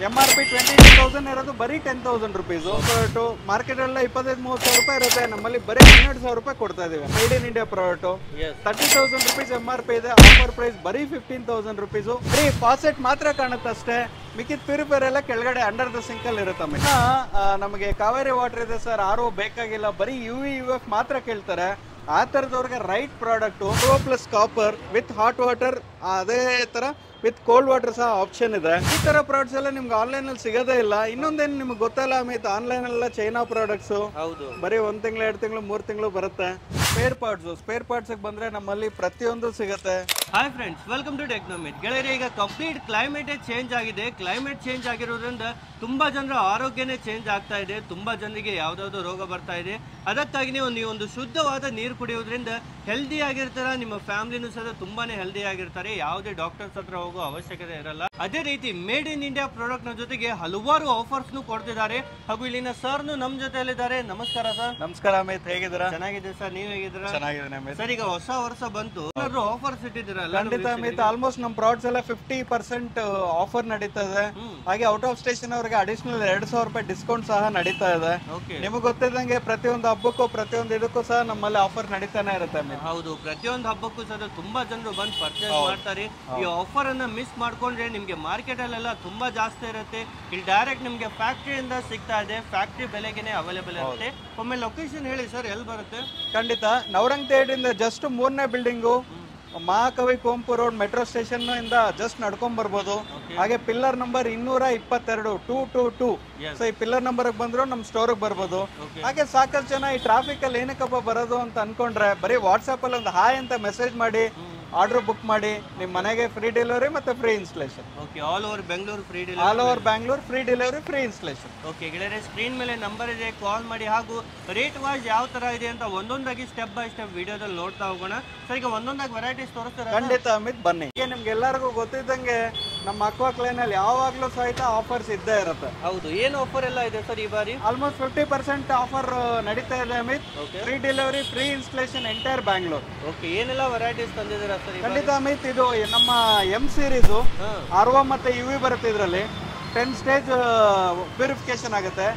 MRP 22,000 ಇರೋದು ಬರೀ 10,000 rupees. Market ಎಲ್ಲ 25-30 ಸಾವಿರ ರೂಪಾಯಿ ಇರುತ್ತೆ, ನಮ್ಮಲ್ಲಿ ಬರೀ 12,000 ರೂಪಾಯಿ ಕೊಡ್ತಾ ಇದೀವಿ. Made in India product 30,000 rupees MRP ಇದೆ, ಆಫರ್ ಪ್ರೈಸ್ ಬರೀ 15,000 ರುಪೀಸ್. ಬರೀ ಫಾಸೆಟ್ ಮಾತ್ರ ಕಾಣುತ್ತೆ ಅಷ್ಟೇ, ಮಿಕ್ಕಿದ ಪ್ಯೂರಿಫೈರ್ ಎಲ್ಲ ಕೆಳಗಡೆ ಅಂಡರ್ ದ ಸಿಂಕ್ ಅಲ್ಲಿ ಇರುತ್ತೆ. ನಮಗೆ ಕಾವೇರಿ ವಾಟರ್ ಇದೆ ಸರ್, RO ಬೇಕಾಗಿಲ್ಲ, ಬರೀ UV UF ಮಾತ್ರ ಕೇಳ್ತಾರೆ. ಆ ತರದವ್ರಿಗೆ right product plus copper with hot water, ಅದೇ ತರ ವಿತ್ ಕೋಲ್ಡ್ ವಾಟರ್ ಸಹ ಆಪ್ಷನ್ ಇದೆ. ಈ ತರ ಪ್ರಾಡಕ್ಟ್ಸ್ ಎಲ್ಲ ನಿಮ್ಗೆ ಆನ್ಲೈನ್ ಅಲ್ಲಿ ಸಿಗೋದೇ ಇಲ್ಲ. ಇನ್ನೊಂದೇನು ನಿಮ್ಗೆ ಗೊತ್ತಲ್ಲ ಅಮಿತ್, ಆನ್ಲೈನ್ ಎಲ್ಲ ಚೈನಾ ಪ್ರಾಡಕ್ಟ್ಸ್ ಬರೀ 1 ತಿಂಗಳು 2 ತಿಂಗಳು 3 ತಿಂಗಳು ಬರುತ್ತೆ. ಸ್ಪೇರ್ ಪಾರ್ಟ್ಸ್ ಬಂದ್ರೆ ನಮ್ಮಲ್ಲಿ ಪ್ರತಿಯೊಂದು ಸಿಗುತ್ತೆ. Hi friends, welcome to ಟೆಕ್ನೋಮಿತ್. ಗೆಳೆಯರೆ, ಈಗ ಕಂಪ್ಲೀಟ್ ಕ್ಲೈಮೇಟೇ ಚೇಂಜ್ ಆಗಿದೆ. ಕ್ಲೈಮೇಟ್ ಚೇಂಜ್ ಆಗಿರೋದ್ರಿಂದ ತುಂಬಾ ಜನರ ಆರೋಗ್ಯನೇ ಚೇಂಜ್ ಆಗ್ತಾ ಇದೆ. ತುಂಬಾ ಜನರಿಗೆ ಯಾವ್ದಾವ್ದೋ ರೋಗ ಬರ್ತಾ ಇದೆ. ಅದಕ್ಕಾಗಿ ನೀವು ಶುದ್ಧವಾದ ನೀರು ಕುಡಿಯೋದ್ರಿಂದ ಹೆಲ್ದಿ ಆಗಿರ್ತಾರ, ನಿಮ್ಮ ಫ್ಯಾಮಿಲಿನೂ ಸಹ ತುಂಬಾನೇ ಹೆಲ್ದಿ ಆಗಿರ್ತಾರೆ. ಯಾವುದೇ ಡಾಕ್ಟರ್ಸ್ ಹತ್ರ ಹೋಗೋ ಅವಶ್ಯಕತೆ ಇರಲ್ಲ. ಅದೇ ರೀತಿ ಮೇಡ್ ಇನ್ ಇಂಡಿಯಾ ಪ್ರಾಡಕ್ಟ್ ನ ಜೊತೆಗೆ ಹಲವಾರು ಆಫರ್ಸ್ ಕೊಡ್ತಿದ್ದಾರೆ. ಹಾಗೂ ಇಲ್ಲಿನ ಸರ್ ನಮ್ ಜೊತೆಯಲ್ಲಿದ್ದಾರೆ. ನಮಸ್ಕಾರ ಸರ್. ನಮಸ್ಕಾರ ಅಮಿತ್, ಹೇಗಿದ್ದೀರಾ? ಚೆನ್ನಾಗಿದೆ ಸರ್, ನೀವ್ ಹೇಗಿದ್ದೀರಾ? ಚೆನ್ನಾಗಿದೆ ಸರ್. ಈಗ ಹೊಸ ವರ್ಷ ಬಂತು, ಆಫರ್ಸ್ ಇಟ್ಟಿದ್ದೀರಲ್ಲ? ಖಂಡಿತ ಅಮಿತ್, ಆಲ್ಮೋಸ್ಟ್ ನಮ್ಮ ಪ್ರಾಡಕ್ಟ್ಸ್ ಎಲ್ಲ 50% ಆಫರ್ ನಡೀತಾ ಇದೆ. ಹಾಗೆ ಔಟ್ ಆಫ್ ಸ್ಟೇಷನ್ ಅವರಿಗೆ ಅಡಿಷನಲ್ 2,000 ರೂಪಾಯಿ ಡಿಸ್ಕೌಂಟ್ ಸಹ ನಡೀತಾ ಇದೆ. ನಿಮಗೆ ಗೊತ್ತಿದ್ದಂಗೆ ಪ್ರತಿಯೊಂದು ಹಬ್ಬಕ್ಕೂ ಪ್ರತಿಯೊಂದು ಇದಕ್ಕೂ ಸಹ ನಮ್ಮಲ್ಲಿ ಆಫರ್ ನಡೀತಾನೆ ಇರುತ್ತೆ. ಹೌದು, ಪ್ರತಿಯೊಂದು ಹಬ್ಬಕ್ಕೂ ಸಹ ತುಂಬಾ ಜನರು ಬಂದು ಪರ್ಚೇಸ್ ಮಾಡ್ತಾರೆ. ಈ ಆಫರ್ ಅನ್ನ ಮಿಸ್ ಮಾಡ್ಕೊಂಡ್ರೆ ನಿಮ್ಗೆ ಮಾರ್ಕೆಟ್ ಅಲ್ಲೆಲ್ಲ ತುಂಬಾ ಜಾಸ್ತಿ ಇರುತ್ತೆ. ಇಲ್ಲಿ ಡೈರೆಕ್ಟ್ ನಿಮ್ಗೆ ಫ್ಯಾಕ್ಟರಿಯಿಂದ ಸಿಗ್ತಾ ಇದೆ, ಫ್ಯಾಕ್ಟರಿ ಬೆಲೆಗೆನೆ ಅವೈಲೇಬಲ್ ಇರುತ್ತೆ. ಒಮ್ಮೆ ಲೊಕೇಶನ್ ಹೇಳಿ ಸರ್, ಎಲ್ಲಿ ಬರುತ್ತೆ? ಖಂಡಿತ, ನವರಂಗ್ ಥಿಯೇಟರ್ ಜಸ್ಟ್ 3ನೇ ಬಿಲ್ಡಿಂಗು, ಮಹಾಕವಿ ಕುವೆಂಪು ರೋಡ್ ಮೆಟ್ರೋ ಸ್ಟೇಷನ್ ಇಂದ ಜಸ್ಟ್ ನಡ್ಕೊಂಡ್ ಬರ್ಬೋದು. ಹಾಗೆ ಪಿಲ್ಲರ್ ನಂಬರ್ 222 222. ಸೊ ಈ ಪಿಲ್ಲರ್ ನಂಬರ್ ಬಂದ್ರು ನಮ್ ಸ್ಟೋರ್ ಬರ್ಬೋದು. ಹಾಗೆ ಸಾಕಷ್ಟು ಜನ ಈ ಟ್ರಾಫಿಕ್ ಅಲ್ಲಿ ಏನಕ್ಕಪ್ಪ ಬರೋದು ಅಂತ ಅನ್ಕೊಂಡ್ರೆ, ಬರೀ ವಾಟ್ಸ್ಆಪ್ ಅಲ್ಲಿ ಒಂದು ಹಾಯ್ ಅಂತ ಮೆಸೇಜ್ ಮಾಡಿ ಆರ್ಡರ್ ಬುಕ್ ಮಾಡಿ, ನಿಮ್ ಮನೆಗೆ ಫ್ರೀ ಡೆಲಿವರಿ ಮತ್ತೆ free installation. Okay, all over Bengaluru free delivery. All over Bangalore free delivery, free installation. Okay ಗೆಳೆಯರೆ, ಸ್ಕ್ರೀನ್ ಮೇಲೆ ನಂಬರ್ ಇದೆ, ಕಾಲ್ ಮಾಡಿ. ಹಾಗೂ ರೇಟ್ ವೈಸ್ ಯಾವ ತರ ಇದೆ ಅಂತ ಒಂದೊಂದಾಗಿ ಸ್ಟೆಪ್ ಬೈ ಸ್ಟೆಪ್ ವಿಡಿಯೋದಲ್ಲಿ ನೋಡ್ತಾ ಹೋಗೋಣ. ಸರ್, ಈಗ ಒಂದೊಂದಾಗಿ ವೆರೈಟೀಸ್ ತೋರಿಸ್ತಾರೆ. ಖಂಡಿತ ಅಮಿತ್, ಬನ್ನಿ. ಈಗ ನಿಮ್ಗೆ ಎಲ್ಲರಿಗೂ ಗೊತ್ತಿದ್ದಂಗೆ ನಮ್ಮ ಅಕ್ವಾ ಕ್ಲೈನ್ ಅಲ್ಲಿ ಯಾವಾಗ್ಲೂ ಸಹಿತ ಆಫರ್ಸ್ ಇದ್ದೇ ಇರುತ್ತೆ. ಹೌದು, ಏನು ಆಫರ್ ಎಲ್ಲ ಇದೆ ಸರ್ ಈ ಬಾರಿ? ಆಲ್ಮೋಸ್ಟ್ 50% ಆಫರ್ ನಡೀತಾ ಇದೆ Amit. Free delivery, free installation entire Bangalore. Okay, ಏನೆಲ್ಲ ವೆರೈಟೀಸ್ ತಂದಿದ್ದೀರಾ ಸರ್? ಖಂಡಿತ ಅಮಿತ್, ಇದು ನಮ್ಮ M ಸೀರೀಸ್ RO ಮತ್ತೆ UV ಬರುತ್ತೆ. ಇದರಲ್ಲಿ 10 ಸ್ಟೇಜ್ ಪ್ಯೂರಿಫಿಕೇಶನ್ ಆಗುತ್ತೆ.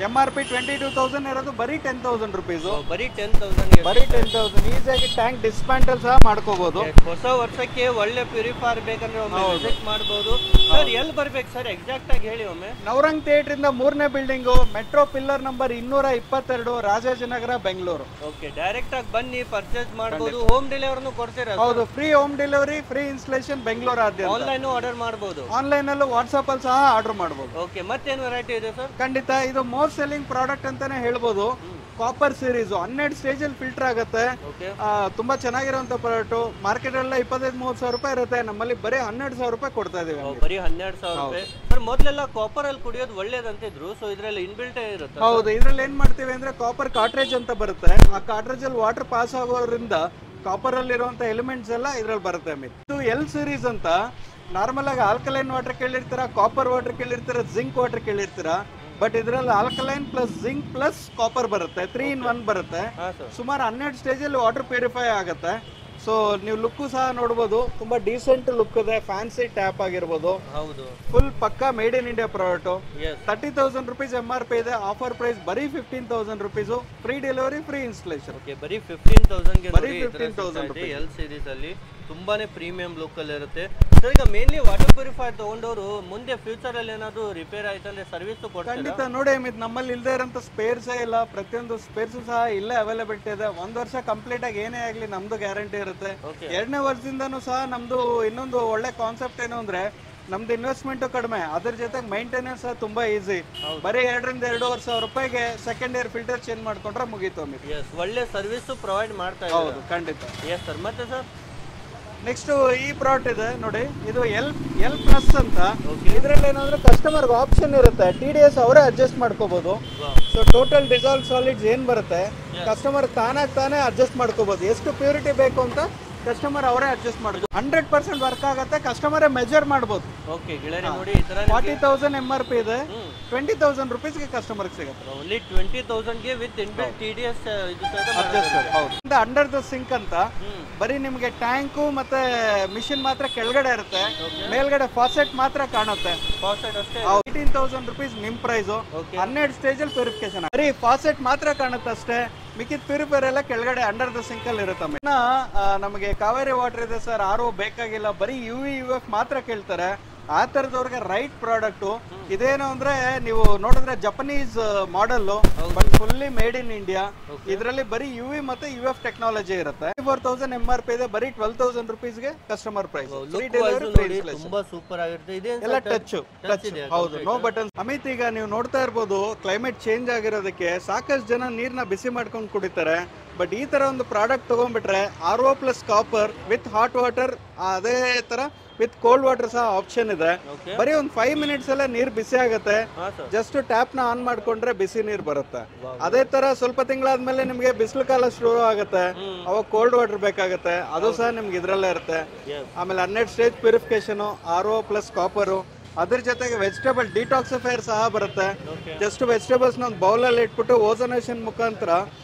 MRP 22,000 ಇರೋದು ಬರೀ 10,000 ರುಪೀಸ್. ಬರೀ 10,000 ಈಸಿಯಾಗಿ ಟ್ಯಾಂಕ್ ಡಿಸ್ಮ್ಯಾಂಟಲ್ ಸಹ ಮಾಡ್ಕೋಬಹುದು. ಹೊಸ ವರ್ಷಕ್ಕೆ ಒಳ್ಳೆ ಪ್ಯೂರಿಫೈರ್ ಬೇಕಂದ್ರೆ ಒಮ್ಮೆ ವಿಸಿಟ್ ಮಾಡಬಹುದು. ಸರ್, ಎಲ್ಲಿ ಬರ್ಬೇಕು ಸರ್ ಎಕ್ಸಾಕ್ಟ್ ಆಗಿ ಹೇಳಿ ಒಮ್ಮೆ? ನವರಂಗ್ ಥಿಯೇಟರ್ ಇಂದ 3ನೇ building, metro pillar number 222, Rajajinagar, Bengaluru. Okay, direct ಆಗಿ ಬನ್ನಿ ಪರ್ಚೇಸ್ ಮಾಡಬಹುದು. ಹೋಮ್ ಡೆಲಿವರಿನೂ ಕೊಡ್ತೀರಾ? ಹೌದು, free home delivery, free installation Bengaluru ಆದ್ಯಂತ. ಆನ್ಲೈನ್ ಆರ್ಡರ್ ಮಾಡಬಹುದು, ಆನ್ಲೈನ್ ಅಲ್ಲೂ ವಾಟ್ಸ್ಆಪ್ ಅಲ್ಲಿ ಸಹ ಆರ್ಡರ್ ಮಾಡಬಹುದು. ಓಕೆ, ಮತ್ತೇನು ವೆರೈಟಿ ಇದೆ ಸರ್? ಖಂಡಿತ, ಇದು ಮೋಸ್ಟ್ ಸೆಲ್ಲಿಂಗ್ ಪ್ರಾಡಕ್ಟ್ ಅಂತಾನೆ ಹೇಳ್ಬೋದು. ಕಾಪರ್ ಸೀರೀಸ್ 12 ಸ್ಟೇಜ್ ಅಲ್ಲಿ ಫಿಲ್ಟರ್ ಆಗುತ್ತೆ. ತುಂಬಾ ಚೆನ್ನಾಗಿರುವಂತ ಪ್ರಾಡಕ್ಟ್. ಮಾರ್ಕೆಟ್ ಎಲ್ಲ 25-30 ಸಾವಿರ ರೂಪಾಯಿ ಇರುತ್ತೆ, ನಮ್ಮಲ್ಲಿ ಬರೀ 12,000 ರೂಪಾಯಿ ಕೊಡ್ತಾ ಇದೀವಿ. ಬರೀ 12,000 ರೂಪಾಯಿ. ಸರ್, ಮೊದಲೆಲ್ಲ ಕಾಪರ್ ಅಲ್ಲಿ ಕುಡಿಯೋದು ಒಳ್ಳೇದಂತಿದ್ರು, ಸೊ ಇದ್ರಲ್ಲಿ ಇನ್ಬಿಲ್ಟ್ ಇರುತ್ತೆ. ಹೌದು, ಇದ್ರಲ್ಲಿ ಏನ್ ಮಾಡ್ತೀವಿ ಅಂದ್ರೆ ಕಾಪರ್ ಕಾರ್ಟ್ರೇಜ್ ಅಂತ ಬರುತ್ತೆ. ಆ ಕಾರ್ಟ್ರೇಜ್ ಅಲ್ಲಿ ವಾಟರ್ ಪಾಸ್ ಆಗೋದ್ರಿಂದ ಕಾಪರ್ ಅಲ್ಲಿ ಇರುವಂತ ಎಲಿಮೆಂಟ್ಸ್ ಎಲ್ಲ ಇದ್ರಲ್ಲಿ ಬರುತ್ತೆ. ಇದು L ಸೀರೀಸ್ ಅಂತ. ನಾರ್ಮಲ್ ಆಗಿ ಆಲ್ಕಲೈನ್ ವಾಟರ್ ಕೇಳಿರ್ತೀರಾ, ಕಾಪರ್ ವಾಟರ್ ಕೇಳಿರ್ತೀರಾ, ಜಿಂಕ್ ವಾಟರ್ ಕೇಳಿರ್ತೀರಾ. ಬಟ್ ಇದ್ರಲ್ಲಿ alkaline plus zinc plus copper ಬರುತ್ತೆ, 3 in 1 ಬರುತ್ತೆ. ಸುಮಾರು 12 ಸ್ಟೇಜ್ ಅಲ್ಲಿ ವಾಟರ್ ಪ್ಯೂರಿಫೈ ಆಗುತ್ತೆ. ಸೊ ನೀವು ಲುಕ್ ಸಹ ನೋಡಬಹುದು, ತುಂಬಾ ಡೀಸೆಂಟ್ ಲುಕ್ ಇದೆ. ಫ್ಯಾನ್ಸಿ ಟ್ಯಾಪ್ ಆಗಿರ್ಬೋದು. ಹೌದು, full pakka made in India product. 30,000 rupees MRP ಇದೆ, ಆಫರ್ ಪ್ರೈಸ್ ಬರೀ 15,000 rupees. Free delivery, free installation. ಬರೀ 15,000 ಬರೀ 15,000 L ಸೀರೀಸ್ ಅಲ್ಲಿ ತುಂಬಾನೇ ಪ್ರೀಮಿಯಂ ಲುಕ್ ಅಲ್ಲಿ ಇರುತ್ತೆ. ಸರ್, ಈಗ ಮೇನ್ಲಿ ವಾಟರ್ ಪ್ಯೂರಿಫೈರ್ ತಗೊಂಡವರು ಮುಂದೆ ಫ್ಯೂಚರ್ ಅಲ್ಲಿ ಏನಾದ್ರು ರಿಪೇರ್ ಆಯ್ತಂದ್ರೆ ಸರ್ವಿಸ್ ಕೊಡ್ತಾರೆ? ಖಂಡಿತ ನೋಡಿ ಅಮಿತ್, ನಮ್ಮಲ್ಲಿ ಇಲ್ಲದೆ ಇರೋಂಥ ಸ್ಪೇರ್ಸೇ ಇಲ್ಲ. ಪ್ರತಿಯೊಂದು ಸ್ಪೇರ್ಸ್ ಸಹ ಇಲ್ಲೇ ಅವೈಲೇಬಿಲಿಟಿ ಇದೆ. 1 ವರ್ಷ ಕಂಪ್ಲೀಟ್ ಆಗಿ ಏನೇ ಆಗ್ಲಿ ನಮ್ದು ಗ್ಯಾರಂಟಿ ಇರುತ್ತೆ. 2ನೇ ವರ್ಷದಿಂದನೂ ಸಹ ನಮ್ದು ಇನ್ನೊಂದು ಒಳ್ಳೆ ಕಾನ್ಸೆಪ್ಟ್ ಏನು ಅಂದ್ರೆ, ನಮ್ದು ಇನ್ವೆಸ್ಟ್ಮೆಂಟ್ ಕಡಿಮೆ, ಅದ್ರ ಜೊತೆಗೆ ಮೈಂಟೆನೆನ್ಸ್ ತುಂಬಾ ಈಸಿ. ಬರೀ 2-2.5 ಸಾವಿರ ರೂಪಾಯಿಗೆ ಸೆಕೆಂಡ್ ಇಯರ್ ಫಿಲ್ಟರ್ ಚೇಂಜ್ ಮಾಡ್ಕೊಂಡ್ರೆ ಮುಗೀತು ಅಮಿತ್. ಒಳ್ಳೆ ಸರ್ವಿಸ್ ಪ್ರೊವೈಡ್ ಮಾಡ್ತಾ ಇದ್ದಾರೆ. ಹೌದು, ಖಂಡಿತ. Yes sir. ಮತ್ತೆ ಸರ್, ನೆಕ್ಸ್ಟ್ ಈ ಪ್ರಾಡಕ್ಟ್ ಇದೆ ನೋಡಿ, ಇದು L ಪ್ಲಸ್ ಅಂತ. ಇದ್ರಲ್ಲಿ ಏನಂದ್ರೆ ಕಸ್ಟಮರ್ ಆಪ್ಷನ್ ಇರುತ್ತೆ, TDS ಅವರೇ ಅಡ್ಜಸ್ಟ್ ಮಾಡ್ಕೋಬಹುದು. ಸೊ ಟೋಟಲ್ ಡಿಸಾಲ್ವ್ ಸಾಲಿಡ್ಸ್ ಏನ್ ಬರುತ್ತೆ, ಕಸ್ಟಮರ್ ತಾನೇ ಅಡ್ಜಸ್ಟ್ ಮಾಡ್ಕೋಬಹುದು. ಎಷ್ಟು ಪ್ಯೂರಿಟಿ ಬೇಕು ಅಂತ ಕಸ್ಟಮರ್ ಅವರೇ ಅಡ್ಜಸ್ಟ್ ಮಾಡೋದು. 100% ವರ್ಕ್ ಆಗುತ್ತೆ, ಕಸ್ಟಮರೇ ಮೆಜರ್ ಮಾಡಬಹುದು. ಓಕೆ ಗೆಳೆಯರೆ, ನೋಡಿ ಈ ತರ 40,000 MRP ಇದೆ, 20,000 rupeesಗೆ ಕಸ್ಟಮರ್ಗೆ ಸಿಗುತ್ತೆ. ಓನ್ಲಿ 20,000ಗೆ ವಿತ್ ಇನ್ಬಿಲ್ಟ್ TDS ಇದು ಅಡ್ಜಸ್ಟರ್. ಹೌದು. ಅಂಡರ್ ದ ಸಿಂಕ್ ಅಂತ ಬರೀ ನಿಮಗೆ ಟ್ಯಾಂಕು ಮತ್ತೆ ಮಿಷಿನ್ ಮಾತ್ರ ಕೆಳಗಡೆ ಇರುತ್ತೆ, ಮೇಲ್ಗಡೆ ಫಾಸೆಟ್ ಮಾತ್ರ ಕಾಣುತ್ತೆ. ಫಾಸೆಟ್ ಅಷ್ಟೇ. 18,000 rupees ನಿಮ್ ಪ್ರೈಸ್. 12 ಸ್ಟೇಜ್ ಅಲ್ಲಿ ಪ್ಯೂರಿಫಿಕೇಶನ್. ಬರೀ ಫಾಸೆಟ್ ಮಾತ್ರ ಕಾಣುತ್ತೆ ಅಷ್ಟೇ, ಮಿಕ್ಕಿದ ಪ್ಯೂರಿಫೈರ್ ಎಲ್ಲ ಕೆಳಗಡೆ ಅಂಡರ್ ದ ಸಿಂಕ್ ಅಲ್ಲಿ ಇರುತ್ತೆ. ನಮಗೆ ಕಾವೇರಿ ವಾಟರ್ ಇದೆ ಸರ್, RO ಬೇಕಾಗಿಲ್ಲ, ಬರೀ UV/UF ಮಾತ್ರ ಕೇಳ್ತಾರೆ. ಆ ತರದವ್ರಿಗೆ ರೈಟ್ ಪ್ರಾಡಕ್ಟ್. ಇದೇನು ಅಂದ್ರೆ ನೀವು ನೋಡಿದ್ರೆ Japanese model, but fully made in India. ಇದರಲ್ಲಿ ಬರೀ UV ಮತ್ತೆ UF ಟೆಕ್ನಾಲಜಿ ಇರುತ್ತೆ. 4,000 MRP ಇದೆ, ಬರೀ 12,000 rupeesಗೆ ಕಸ್ಟಮರ್ ಪ್ರೈಸ್. ತುಂಬಾ ಸೂಪರ್ ಆಗಿರುತ್ತೆ. ಎಲ್ಲ ಟಚ್. ಹೌದು, ನೋ ಬಟನ್. ಅಮಿತ್, ಈಗ ನೀವು ನೋಡ್ತಾ ಇರ್ಬೋದು ಕ್ಲೈಮೇಟ್ ಚೇಂಜ್ ಆಗಿರೋದಕ್ಕೆ ಸಾಕಷ್ಟು ಜನ ನೀರ್ನ ಬಿಸಿ ಮಾಡ್ಕೊಂಡು ಕುಡಿತಾರೆ. ಬಟ್ ಈ ತರ ಒಂದು ಪ್ರಾಡಕ್ಟ್ ತಗೊಂಡ್ಬಿಟ್ರೆ RO plus copper with hot water, ಅದೇ ತರ ವಿತ್ ಕೋಲ್ಡ್ ವಾಟರ್ ಸಹ ಆಪ್ಷನ್ ಇದೆ. ಬರೀ ಒಂದು 5 minutes ಅಲ್ಲೇ ನೀರ್ ಬಿಸಿ ಆಗುತ್ತೆ. ಜಸ್ಟ್ ಟ್ಯಾಪ್ ನ ಆನ್ ಮಾಡ್ಕೊಂಡ್ರೆ ಬಿಸಿ ನೀರ್ ಬರುತ್ತೆ. ಅದೇ ತರ ಸ್ವಲ್ಪ ತಿಂಗಳಾದ್ಮೇಲೆ ನಿಮ್ಗೆ ಬಿಸಿಲು ಕಾಲ ಶುರು ಆಗುತ್ತೆ, ಅವಾಗ ಕೋಲ್ಡ್ ವಾಟರ್ ಬೇಕಾಗುತ್ತೆ, ಅದು ಸಹ ನಿಮ್ಗೆ ಇದ್ರಲ್ಲೇ ಇರುತ್ತೆ. ಆಮೇಲೆ 12 stage purification, RO plus copper. ಅದ್ರ ಜೊತೆಗೆ ವೆಜಿಟೇಬಲ್ ಡಿಟಾಕ್ಸಿಫೈಯರ್ ಸಹ ಬರುತ್ತೆ. ಜಸ್ಟ್ ವೆಜಿಟೇಬಲ್ಸ್ ನ ಒಂದು ಬೌಲಲ್ಲಿ ಇಟ್ಬಿಟ್ಟು ಓಝೋನೇಷನ್ ಮುಖಾಂತರ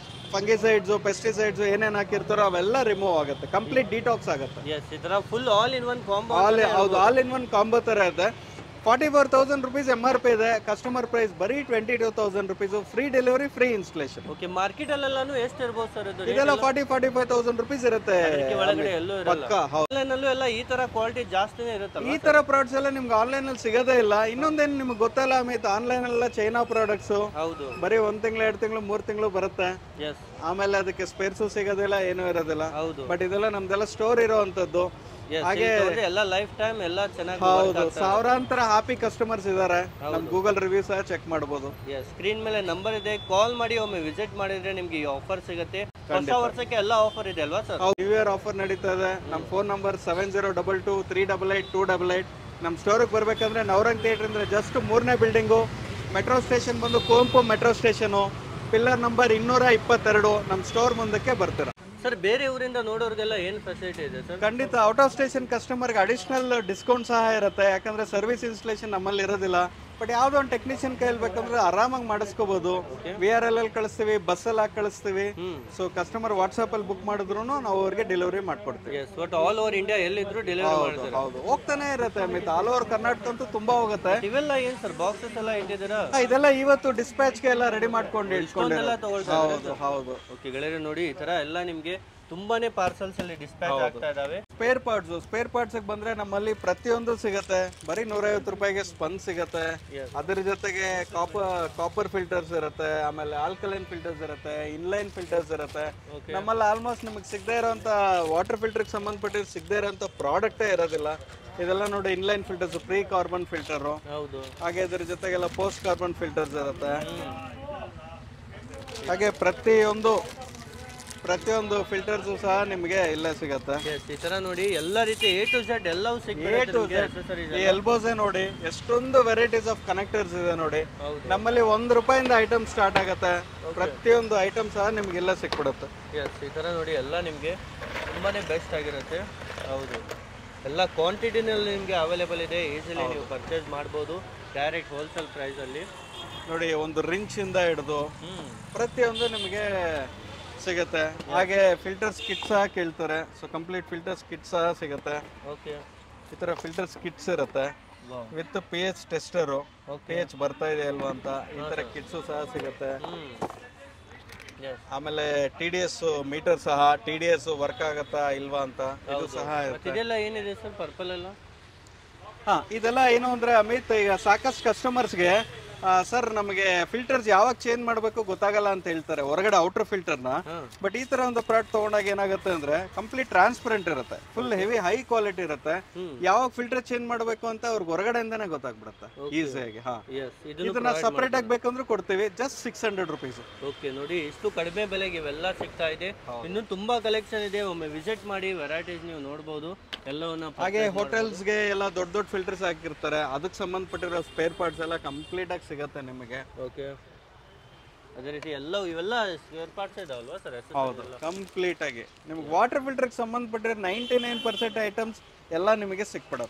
ಫಂಗಿಸೈಡ್ಸ್, ಪೆಸ್ಟಿಸೈಡ್ಸ್ ಏನೇನು ಹಾಕಿರ್ತಾರೋ ಅವೆಲ್ಲ ರಿಮೂವ್ ಆಗುತ್ತೆ, ಕಂಪ್ಲೀಟ್ ಡಿಟಾಕ್ಸ್ ಆಗುತ್ತೆ. Full all in one combo. ಹೌದು, ಆಲ್ ಇನ್ ಒನ್ ಕಾಂಬೋ ತರ ಇದೆ. 44,000 rupees MRP ಇದೆ. ಕಸ್ಟಮರ್ ಪ್ರೈಸ್ ಬರೀ 22,000 rupees. Free delivery, free installation. Okay, market ಅಲ್ಲೆಲ್ಲಾನು ಎಷ್ಟು ಇರಬಹುದು ಸರ್ ಇದು? ಇದೆಲ್ಲ 45,000 rupees ಇರುತ್ತೆ. ಒಳಗಡೆ ಎಲ್ಲೂ ಇರಲ್ಲ. ಆನ್ಲೈನ್ ಅಲ್ಲೂ ಎಲ್ಲ ಈ ತರ ಕ್ವಾಲಿಟಿ ಜಾಸ್ತಿನೇ ಇರುತ್ತೆ. ಈ ತರ ಪ್ರಾಡಕ್ಟ್ಸ್ ಎಲ್ಲ ನಿಮ್ಗೆ ಆನ್ಲೈನ್ ಅಲ್ಲಿ ಸಿಗೋದೇ ಇಲ್ಲ. ಇನ್ನೊಂದೇನು ನಿಮ್ಗೆ ಗೊತ್ತಲ್ಲ ಅಮಿತ್, ಆನ್ಲೈನ್ ಎಲ್ಲ ಚೈನಾ ಪ್ರಾಡಕ್ಟ್ಸ್. ಹೌದು, ಬರೀ 1 ತಿಂಗಳು 2 ತಿಂಗಳು 3 ತಿಂಗಳು ಬರುತ್ತೆ. ಆಮೇಲೆ ಅದಕ್ಕೆ ಸ್ಪೇರ್ಸು ಸಿಗೋದಿಲ್ಲ, ಏನೂ ಇರೋದಿಲ್ಲ. ಬಟ್ ಇದೆಲ್ಲ ನಮ್ದೆಲ್ಲ ಸ್ಟೋರ್ ಇರೋವಂಥದ್ದು. ಹಾಗೆ ಎಲ್ಲ ಲೈಫ್ ಟೈಮ್ ಎಲ್ಲ ಚೆನ್ನಾಗಿ. ಹೌದು, ಸಾವಿರಾಂತರ ಹ್ಯಾಪಿ ಕಸ್ಟಮರ್ಸ್ ಇದಾರೆ. ನಮ್ ಗೂಗಲ್ ರಿವ್ಯೂ ಸಹ ಚೆಕ್ ಮಾಡಬಹುದು. ಸ್ಕ್ರೀನ್ ಮೇಲೆ ನಂಬರ್ ಇದೆ, ಕಾಲ್ ಮಾಡಿ ಒಮ್ಮೆ ವಿಸಿಟ್ ಮಾಡಿದ್ರೆ ನಿಮ್ಗೆ ಈ ಆಫರ್ ಸಿಗುತ್ತೆ. ಹೊಸ ವರ್ಷಕ್ಕೆ ಎಲ್ಲ ಆಫರ್ ಇದೆ ಅಲ್ವಾ ಸರ್? ನ್ಯೂ ಇಯರ್ ಆಫರ್ ನಡೀತಾ ಇದೆ. ನಮ್ ಫೋನ್ ನಂಬರ್ 7022388288. ನಮ್ ಸ್ಟೋರಿಗೆ ಬರ್ಬೇಕಂದ್ರೆ ನವರಂಗ್ ಥಿಯೇಟರ್ ಅಂದ್ರೆ ಜಸ್ಟ್ 3ನೇ ಬಿಲ್ಡಿಂಗು. ಮೆಟ್ರೋ ಸ್ಟೇಷನ್ ಬಂದು Kuvempu metro station, pillar number 222. ನಮ್ ಸ್ಟೋರ್ ಮುಂದಕ್ಕೆ ಬರ್ತೀರಾ. ಸರ್, ಬೇರೆ ಊರಿಂದ ನೋಡೋರ್ಗೆಲ್ಲ ಏನು ಫೆಸಿಲಿಟಿ ಇದೆ ಸರ್? ಖಂಡಿತ ಔಟ್ ಆಫ್ ಸ್ಟೇಷನ್ ಕಸ್ಟಮರ್ಗೆ ಅಡಿಷನಲ್ ಡಿಸ್ಕೌಂಟ್ ಸಹ ಇರುತ್ತೆ. ಯಾಕಂದ್ರೆ ಸರ್ವಿಸ್ ಇನ್ಸ್ಟಾಲೇಷನ್ ನಮ್ಮಲ್ಲಿ ಇರೋದಿಲ್ಲ. ಬಟ್ ಯಾವ್ದೋ ಒಂದು ಟೆಕ್ನಿಷಿಯನ್ ಕೈಲ್ಬೇಕಂದ್ರೆ ಆರಾಮಾಗಿ ಮಾಡಿಸ್ಕೋಬಹುದು. VRL ಅಲ್ಲಿ ಕಳಿಸ್ತೀವಿ, ಬಸ್ಸಲ್ಲಿ ಹಾಕಿ ಕಳಿಸ್ತೀವಿ. ಸೊ ಕಸ್ಟಮರ್ ವಾಟ್ಸ್ಆಪ್ ಅಲ್ಲಿ ಬುಕ್ ಮಾಡಿದ್ರು ನಾವು ಅವ್ರಿಗೆ ಡೆಲಿವರಿ ಮಾಡ್ಕೊಡ್ತೀವಿ. ಆಲ್ ಓವರ್ ಇಂಡಿಯಾ ಎಲ್ಲಿದ್ರು ಡೆಲಿವರಿ ಮಾಡ್ತಾರೆ. ಹೌದು, ಹೋಗ್ತಾನೆ ಇರುತ್ತೆ ಅಮಿತ್. ಆಲ್ ಓವರ್ ಕರ್ನಾಟಕ ಅಂತೂ ತುಂಬಾ ಹೋಗುತ್ತೆ. ಇವೆಲ್ಲ ಏನ್ ಸರ್ ಬಾಕ್ಸಸ್ ಎಲ್ಲ ಇಟ್ಟಿದ್ದೀರಾ? ಇದೆಲ್ಲ ಇವತ್ತು ಡಿಸ್ಪ್ಯಾಚ್ಗೆ ಎಲ್ಲ ರೆಡಿ ಮಾಡ್ಕೊಂಡು ಇಟ್ಕೊಂಡೆಲ್ಲ ತಗೊಳ್ತಾರೆ. ಹೌದು ಹೌದು. ಓಕೆ ಗೆಳೆಯರೆ, ನೋಡಿ ಈ ತರ ಎಲ್ಲ ನಿಮ್ಗೆ ತುಂಬಾನೇ ಪಾರ್ಸಲ್ಸ್ ಅಲ್ಲಿ ಡಿಸ್ಪ್ಯಾಚ್ ಆಗ್ತಾ ಇದಾವೆ. ಸ್ಪೇರ್ ಪಾರ್ಟ್ಸ್ ಬಂದ್ರೆ ನಮ್ಮಲ್ಲಿ ಪ್ರತಿಯೊಂದು ಸಿಗುತ್ತೆ. ಬರೀ 150 ರೂಪಾಯಿಗೆ ಸ್ಪನ್ ಸಿಗುತ್ತೆ. ಅದ್ರ ಜೊತೆಗೆ ಕಾಪರ್ ಫಿಲ್ಟರ್ಸ್ ಇರುತ್ತೆ, ಆಮೇಲೆ ಆಲ್ಕಲೈನ್ ಫಿಲ್ಟರ್ಸ್ ಇರುತ್ತೆ, ಇನ್ಲೈನ್ ಫಿಲ್ಟರ್ಸ್ ಇರುತ್ತೆ. ನಮ್ಮಲ್ಲಿ ಆಲ್ಮೋಸ್ಟ್ ನಿಮಗೆ ಸಿಗದೆ ಇರೋಂಥ ವಾಟರ್ ಫಿಲ್ಟರ್ಗೆ ಸಂಬಂಧಪಟ್ಟಿರೋ ಸಿಗದೆ ಇರೋಂಥ ಪ್ರಾಡಕ್ಟೇ ಇರೋದಿಲ್ಲ. ಇದೆಲ್ಲ ನೋಡಿ, inline filters, pre carbon filter. ಹೌದು. ಹಾಗೆ ಇದ್ರ ಜೊತೆಗೆಲ್ಲ ಪೋಸ್ಟ್ ಕಾರ್ಬನ್ ಫಿಲ್ಟರ್ಸ್ ಇರುತ್ತೆ. ಹಾಗೆ ಪ್ರತಿಯೊಂದು ಫಿಲ್ಟರ್ಸ್ ಸಹ ನಿಮಗೆ ಇಲ್ಲೇ ಸಿಗುತ್ತೆ. ಈ ತರ ನೋಡಿ ಎಲ್ಲ ರೀತಿ A to Z ಎಲ್ಲವೂ ಸಿಗುತ್ತೆ. ಈ ಎಲ್ಬೋಸೇ ನೋಡಿ, ಎಷ್ಟೊಂದು ವೆರೈಟೀಸ್ ಆಫ್ ಕನೆಕ್ಟರ್ಸ್ ಇದೆ ನೋಡಿ. ನಮ್ಮಲ್ಲಿ ₹1 ಐಟಮ್ ಸ್ಟಾರ್ಟ್ ಆಗುತ್ತೆ. ಪ್ರತಿಯೊಂದು ಐಟಮ್ ಸಹ ನಿಮ್ಗೆ ಎಲ್ಲ ಸಿಕ್ಬಿಡುತ್ತೆ. ಈ ತರ ನೋಡಿ ಎಲ್ಲ ನಿಮ್ಗೆ ತುಂಬಾನೇ ಬೆಸ್ಟ್ ಆಗಿರುತ್ತೆ. ಹೌದು, ಎಲ್ಲ ಕ್ವಾಂಟಿಟಿನಲ್ಲಿ ನಿಮ್ಗೆ ಅವೈಲೇಬಲ್ ಇದೆ. ಈಸಿಲಿ ನೀವು ಪರ್ಚೇಸ್ ಮಾಡ್ಬೋದು ಡೈರೆಕ್ಟ್ ಹೋಲ್ಸೇಲ್ ಪ್ರೈಸ್ ಅಲ್ಲಿ. ನೋಡಿ, ಒಂದು ರಿಂಚ್ ಇಂದ ಹಿಡಿದು ಪ್ರತಿಯೊಂದು ನಿಮಗೆ ಸಿಗುತ್ತೆ. ಹಾಗೆ ಫಿಲ್ಟರ್ಸ್ ಕಿಟ್ ಸಹ ಕೇಳ್ತಾರೆ. ಸೊ ಕಂಪ್ಲೀಟ್ ಫಿಲ್ಟರ್ಸ್ ಕಿಟ್ ಸಹ ಸಿಗುತ್ತೆ. ಓಕೆ, ಈ ತರ ಫಿಲ್ಟರ್ಸ್ ಕಿಟ್ಸ್ ಇರುತ್ತೆ ವಿತ್ pH ಟೆಸ್ಟರು. pH ಬರ್ತಾ ಇದೆ ಅಲ್ವಾ ಅಂತ ಈ ತರ ಕಿಟ್ಸು ಸಹ ಸಿಗುತ್ತೆ. ಆಮೇಲೆ TDS ಮೀಟರ್ ಸಹ, TDS ವರ್ಕ್ ಆಗತ್ತಾ ಇಲ್ವಾ ಅಂತ ಇದು ಸಹ ಇರುತ್ತೆ. ಇದೆಲ್ಲ ಏನಿದೆ ಸರ್ ಪರ್ಪಲ್ ಎಲ್ಲ? ಇದೆಲ್ಲ ಏನು ಅಂದ್ರೆ ಅಮಿತ್, ಈಗ ಸಾಕಷ್ಟು ಕಸ್ಟಮರ್ಸ್ಗೆ ಸರ್ ನಮಗೆ ಫಿಲ್ಟರ್ಸ್ ಯಾವಾಗ ಚೇಂಜ್ ಮಾಡಬೇಕು ಗೊತ್ತಾಗಲ್ಲ ಅಂತ ಹೇಳ್ತಾರೆ ಹೊರಗಡೆ ಔಟರ್ ಫಿಲ್ಟರ್ನ. ಬಟ್ ಈ ತರ ಒಂದು ಪ್ರಾಡಕ್ಟ್ ತಗೊಂಡಾಗ ಏನಾಗುತ್ತೆ ಅಂದ್ರೆ ಕಂಪ್ಲೀಟ್ ಟ್ರಾನ್ಸ್ಪರೆಂಟ್ ಇರುತ್ತೆ, ಫುಲ್ ಹೆವಿ ಹೈ ಕ್ವಾಲಿಟಿ ಇರುತ್ತೆ. ಯಾವಾಗ ಫಿಲ್ಟರ್ ಚೇಂಜ್ ಮಾಡಬೇಕು ಅಂತ ಅವ್ರಿಗೆ ಹೊರಗಡೆಯಿಂದಾನೆ ಗೊತ್ತಾಗ್ಬಿಡುತ್ತೆ ಈಸಿಯಾಗಿ. ಇದನ್ನ ಸಪರೇಟ್ ಆಗಿ ಬೇಕಂದ್ರೂ ಕೊಡ್ತೀವಿ, ಜಸ್ಟ್ 600 rupees. ಓಕೆ, ನೋಡಿ ಇಷ್ಟು ಕಡಿಮೆ ಬೆಲೆಗೆ ಇವೆಲ್ಲ ಸಿಗ್ತಾ ಇದೆ. ಇನ್ನು ತುಂಬಾ ಕಲೆಕ್ಷನ್ ಇದೆ, ಒಮ್ಮೆ ವಿಸಿಟ್ ಮಾಡಿ ವೆರೈಟೀಸ್ ನೀವು ನೋಡಬಹುದು ಎಲ್ಲವನ್ನ. ಹಾಗೆ ಹೋಟೆಲ್ಸ್ಗೆ ಎಲ್ಲ ದೊಡ್ಡ ಫಿಲ್ಟರ್ಸ್ ಹಾಕಿರ್ತಾರೆ, ಅದಕ್ಕೆ ಸಂಬಂಧಪಟ್ಟಿರೋ ಸ್ಪೇರ್ ಪಾರ್ಟ್ಸ್ ಎಲ್ಲ ಕಂಪ್ಲೀಟ್ ಆಗಿ ಸಿಗುತ್ತೆ ನಿಮಗೆ. ಓಕೆ, ಅದೇ ರೀತಿ ಇವೆಲ್ಲ ಸ್ಪೇರ್ ಪಾರ್ಟ್ಸ್ ಇದಾವಲ್ವಾ ಸರ್? ಹೌದು, ಕಂಪ್ಲೀಟ್ ಆಗಿ ನಿಮ್ಗೆ ವಾಟರ್ ಫಿಲ್ಟರ್ಗೆ ಸಂಬಂಧಪಟ್ಟಿರೋ 99% ಐಟಮ್ಸ್ ಎಲ್ಲ ನಿಮಗೆ ಸಿಕ್ಬಿಡುತ್ತೆ.